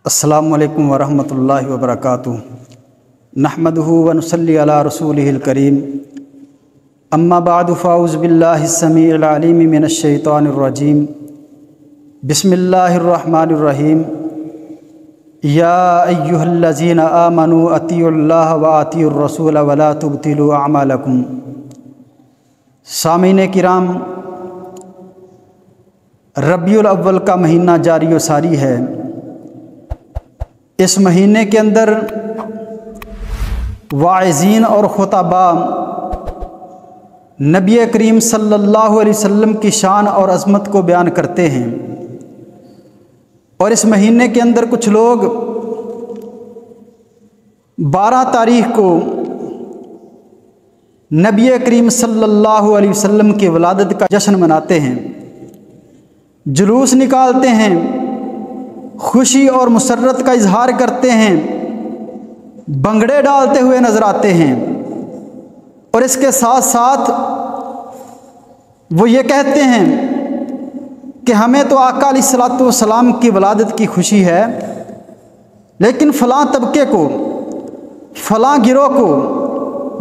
السلام علیکم ورحمۃ اللہ وبرکاتہ۔ نحمدہ ونصلی علی رسولہ الکریم، اما بعد فاعوذ باللہ السمیع العلیم من الشیطان الرجیم، بسم اللہ الرحمن الرحیم۔ یا ایہا الذین آمنوا اطیعوا اللہ واطیعوا الرسول ولا تبطلوا اعمالکم۔ سامعین کرام، ربیع الاول کا مہینہ جاری و ساری ہے۔ اس مہینے کے اندر واعظین اور خطباء نبی کریم صلی اللہ علیہ وسلم کی شان اور عظمت کو بیان کرتے ہیں، اور اس مہینے کے اندر کچھ لوگ 12 تاریخ کو نبی کریم صلی اللہ علیہ وسلم کی ولادت کا جشن مناتے ہیں، جلوس نکالتے ہیں، خوشی اور مسرت کا اظہار کرتے ہیں، بھنگڑے ڈالتے ہوئے نظر آتے ہیں، اور اس کے ساتھ ساتھ وہ یہ کہتے ہیں کہ ہمیں تو آقا علیہ الصلوۃ والسلام کی ولادت کی خوشی ہے، لیکن فلاں طبقے کو، فلاں گروہ کو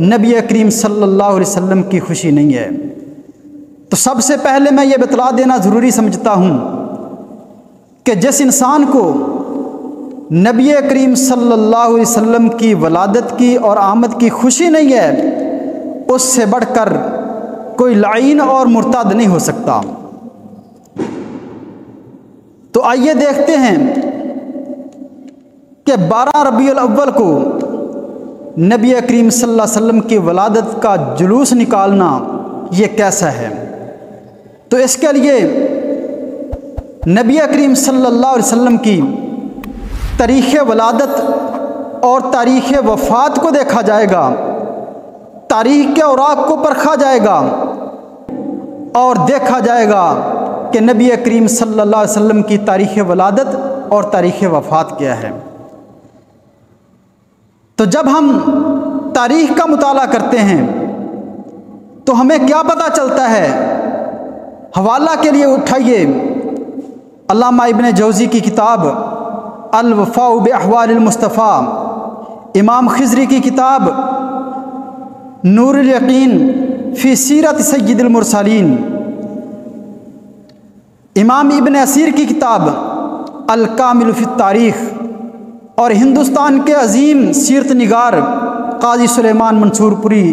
نبی کریم صلی اللہ علیہ وسلم کی خوشی نہیں ہے۔ تو سب سے پہلے میں یہ بتلا دینا ضروری سمجھتا ہوں کہ جس انسان کو نبی کریم صلی اللہ علیہ وسلم کی ولادت کی اور آمد کی خوشی نہیں ہے، اس سے بڑھ کر کوئی لعین اور مرتد نہیں ہو سکتا۔ تو آئیے دیکھتے ہیں کہ 12 ربیع الاول کو نبی کریم صلی اللہ علیہ وسلم کی ولادت کا جلوس نکالنا یہ کیسا ہے۔ تو اس کے لیے نبی کریم صلی اللہ علیہ وسلم کی تاریخ ولادت اور تاریخ وفات کو دیکھا جائے گا، تاریخ کے اوراق کو پرکھا جائے گا، اور دیکھا جائے گا کہ نبی کریم صلی اللہ علیہ وسلم کی تاریخ ولادت اور تاریخ وفات کیا ہے۔ تو جب ہم تاریخ کا مطالعہ کرتے ہیں تو ہمیں کیا پتہ چلتا ہے؟ حوالہ کے لیے اٹھائیے علامہ ابن جوزی کی کتاب الوفاء باحوال المصطفیٰ، امام خضری کی کتاب نور الیقین فی سیرت سید المرسلین، امام ابن اسیر کی کتاب الکامل فی التاریخ، اور ہندوستان کے عظیم سیرت نگار قاضی سلیمان منصور پوری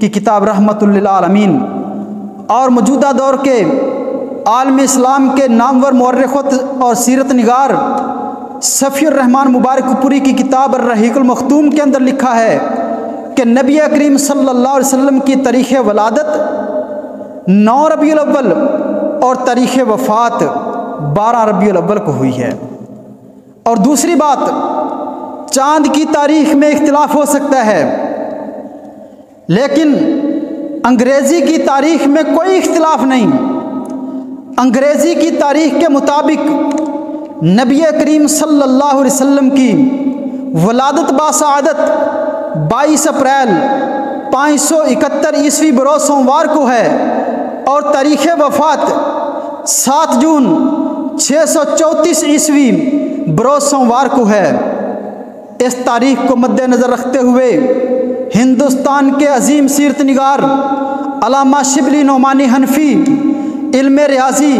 کی کتاب رحمت للعالمین، اور موجودہ دور کے عالم اسلام کے نامور مورخ اور سیرت نگار صفی الرحمن مبارک پوری کی کتاب الرحیق المختوم کے اندر لکھا ہے کہ نبی کریم صلی اللہ علیہ وسلم کی تاریخ ولادت 9 ربیع الاول اور تاریخ وفات 12 ربیع الاول کو ہوئی ہے۔ اور دوسری بات، چاند کی تاریخ میں اختلاف ہو سکتا ہے، لیکن انگریزی کی تاریخ میں کوئی اختلاف نہیں۔ انگریزی کی تاریخ کے مطابق نبی کریم صلی اللہ علیہ وسلم کی ولادت باسعادت 22 اپریل 571 عیسوی بروز سوموار کو ہے، اور تاریخ وفات 7 جون 634 عیسوی بروز سوموار کو ہے۔ اس تاریخ کو مد نظر رکھتے ہوئے ہندوستان کے عظیم سیرت نگار علامہ شبلی نعمانی حنفی، علم ریاضی،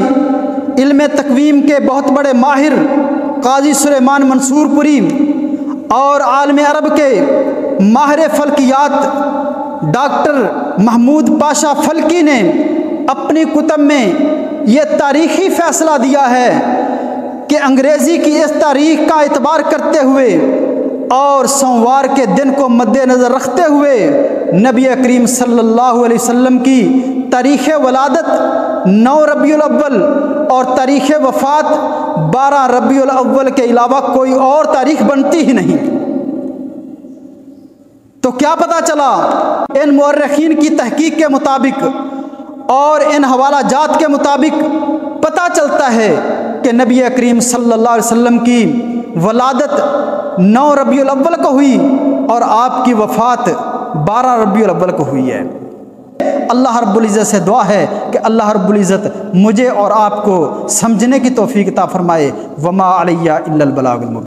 علم تقویم کے بہت بڑے ماہر قاضی سلیمان منصور پوری، اور عالم عرب کے ماہر فلکیات ڈاکٹر محمود پاشا فلکی نے اپنی کتب میں یہ تاریخی فیصلہ دیا ہے کہ انگریزی کی اس تاریخ کا اعتبار کرتے ہوئے اور سوموار کے دن کو مد نظر رکھتے ہوئے نبی کریم صلی اللہ علیہ وسلم کی تاریخ ولادت 9 ربیع الاول اور تاریخ وفات 12 ربیع الاول کے علاوہ کوئی اور تاریخ بنتی ہی نہیں۔ تو کیا پتہ چلا؟ ان مورخین کی تحقیق کے مطابق اور ان حوالہ جات کے مطابق پتہ چلتا ہے کہ نبی کریم صلی اللہ علیہ وسلم کی ولادت 9 ربیع الاول کو ہوئی اور آپ کی وفات 12 ربیع الاول کو ہوئی ہے۔ اللہ رب العزت سے دعا ہے کہ اللہ رب العزت مجھے اور آپ کو سمجھنے کی توفیق عطا فرمائے۔ وما علیہ الا البلاغ المبین۔